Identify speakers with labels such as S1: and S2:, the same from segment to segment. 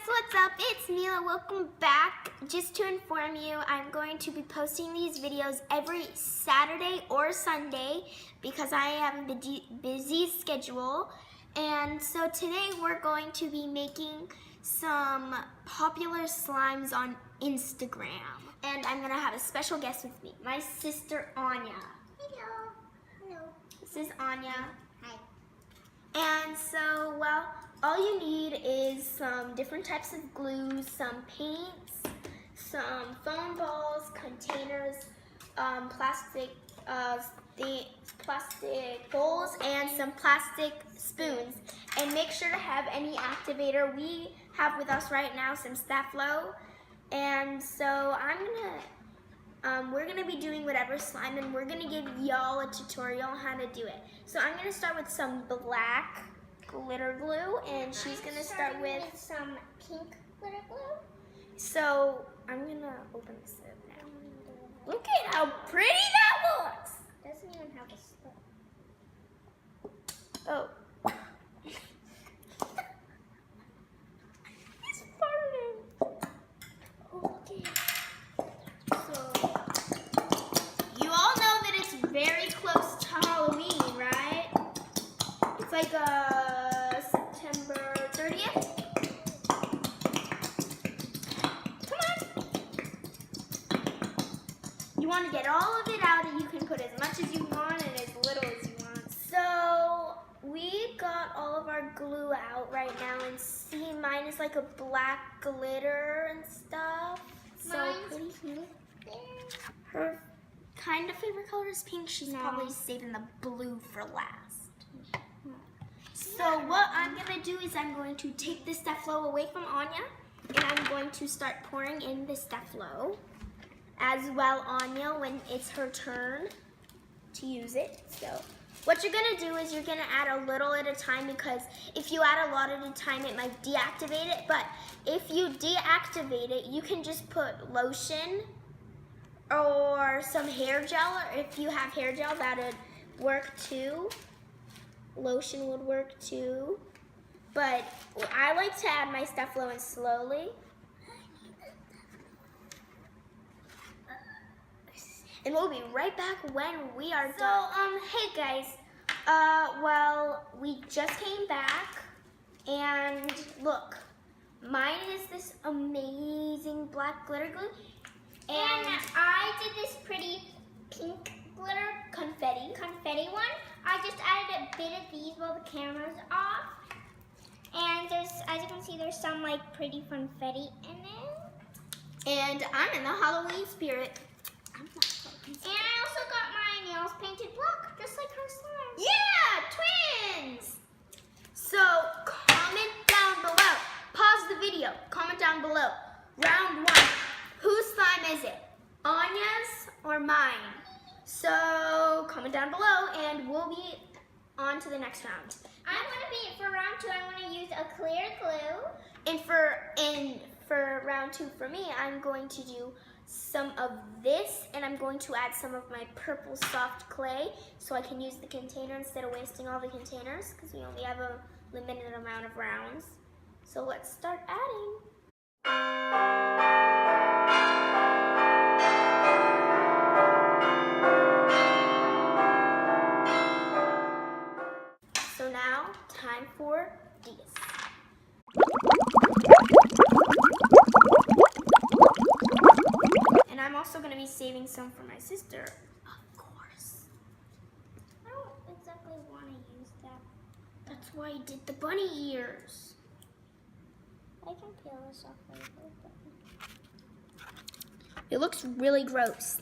S1: what's up? It's Mila. Welcome back. Just to inform you, I'm going to be posting these videos every Saturday or Sunday because I have a busy schedule. And so today we're going to be making some popular slimes on Instagram. And I'm going to have a special guest with me, my sister Anya.
S2: Hello. Hello.
S1: This is Anya.
S2: Hi.
S1: And so, well, all you need is some different types of glue, some paints, some foam balls, containers, plastic bowls, and some plastic spoons. And make sure to have any activator. We have with us right now some Staflo. And so we're gonna be doing whatever slime, and we're gonna give y'all a tutorial on how to do it. So I'm gonna start with some black glitter glue, and she's gonna start with
S2: some pink glitter glue.
S1: So I'm gonna open this up now. Look at how pretty that looks.
S2: Doesn't even have a slip.
S1: Oh. It's farting. Okay. So you all know that it's very close to Halloween, right? It's like September 30th. Come on. You want to get all of it out, and you can put as much as you want and as little as you want. So we got all of our glue out right now, and see, mine is like a black glitter and stuff. So
S2: Mine's
S1: pretty.
S2: pink.
S1: Her kind of favorite color is pink. She's probably saving the blue for last. So what I'm gonna do is I'm going to take the Staflo away from Anya, and I'm going to start pouring in the Staflo as well, Anya, when it's her turn to use it. So what you're gonna do is you're gonna add a little at a time, because if you add a lot at a time, it might deactivate it. But if you deactivate it, you can just put lotion or some hair gel, or if you have hair gel, that would work too. Lotion would work too. But I like to add my Staflo in slowly. And we'll be right back when we are done. So, hey guys. Well, we just came back, and look, mine is this amazing black glitter glue.
S2: And I did this pretty pink glitter
S1: confetti
S2: one. I just added a bit of these while the camera's off. And there's, as you can see, there's some like pretty confetti in it.
S1: And I'm in the Halloween spirit. I'm not Halloween spirit.
S2: And I also got my nails painted black, just like her slime.
S1: Yeah, twins! So comment down below. Pause the video. Comment down below. Round one. Whose slime is it? Anya's or mine? So comment down below, and we'll be on to the next round.
S2: For round two, I want to use a clear glue.
S1: And for round two for me, I'm going to do some of this, and I'm going to add some of my purple soft clay so I can use the container instead of wasting all the containers, because we only have a limited amount of rounds. So let's start adding. So now, time for this. And I'm also going to be saving some for my sister, of course.
S2: I don't exactly want to use that.
S1: That's why I did the bunny ears.
S2: I can peel this off a little bit.
S1: It looks really gross,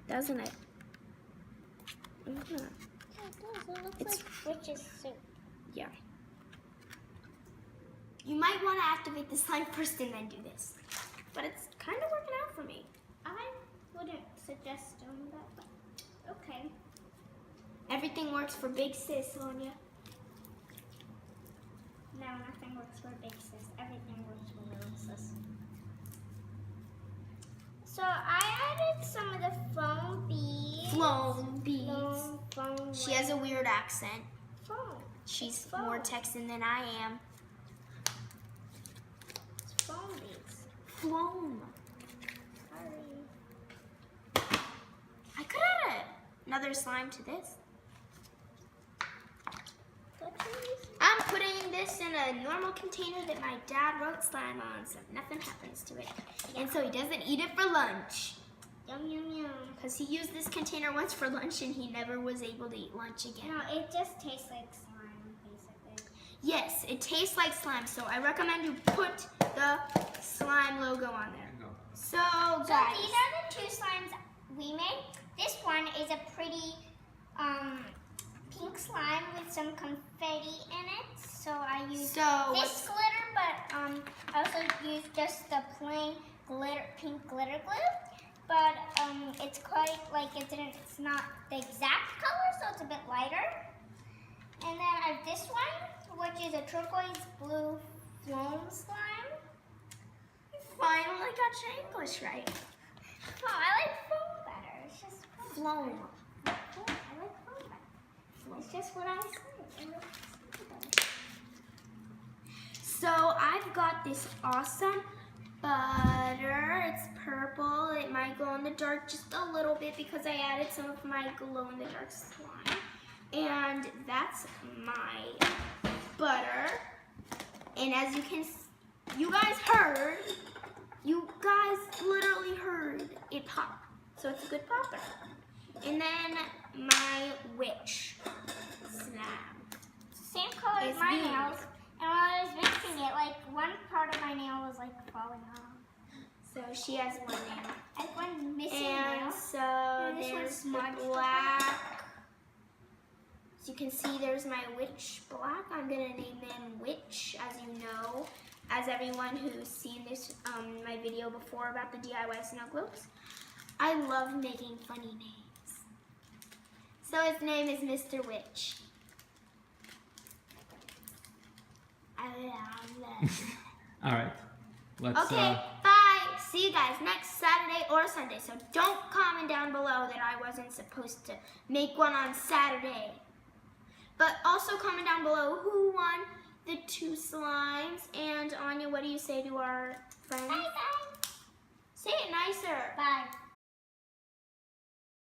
S1: doesn't it?
S2: Yeah, it does. It looks like witch's soup.
S1: Yeah. You might want to activate the slime first and then do this. But it's kind of working out for me.
S2: I wouldn't suggest doing that, but okay.
S1: Everything works for big sis, Anya.
S2: No, nothing works for big sis. Everything works for little sis. So I added some of the foam beads.
S1: Foam beads.
S2: Foam
S1: She has a weird accent.
S2: foam.
S1: She's
S2: Foam.
S1: more Texan than I am.
S2: foam these.
S1: Floam.
S2: Sorry.
S1: I could add another slime to this. I'm putting this in a normal container that my dad wrote slime on, so nothing happens to it. And so he doesn't eat it for lunch.
S2: Yum, yum, yum.
S1: Because he used this container once for lunch and he never was able to eat lunch again.
S2: No, it just tastes like slime, basically.
S1: Yes, it tastes like slime, so I recommend you put the slime logo on there. So,
S2: So
S1: guys.
S2: these are the two slimes we made. This one is a pretty pink slime with some confetti in it. So I used this glitter, but I also used just the plain glitter, pink glitter glue. But it's quite like it's not the exact color, so it's a bit lighter. And then I have this one, which is a turquoise blue foam slime.
S1: You finally got your English right.
S2: Oh, I like foam better. It's just
S1: Floam.
S2: I like foam better. It's just what I said.
S1: So I've got this awesome butter. It's purple. It might glow in the dark just a little bit because I added some of my glow in the dark slime. And that's my butter. And as you guys heard, literally heard it pop. So it's a good popper. And then my witch slime.
S2: Same color as my nails. And while I was mixing it, like one part of my nail was like falling off.
S1: So she has one nail.
S2: I have one missing
S1: And
S2: nail.
S1: so
S2: And this
S1: there's
S2: one's
S1: my
S2: smudged.
S1: black. As you can see, there's my witch black. I'm gonna name them Witch, as you know, as everyone who's seen this my video before about the DIY snow globes. I love making funny names. So his name is Mr. Witch. I love it.
S3: All right. Let's.
S1: Okay, bye. See you guys next Saturday or Sunday. So don't comment down below that I wasn't supposed to make one on Saturday. But also comment down below who won the 2 slimes. And Anya, what do you say to our friends?
S2: Bye bye.
S1: Say it nicer.
S2: Bye.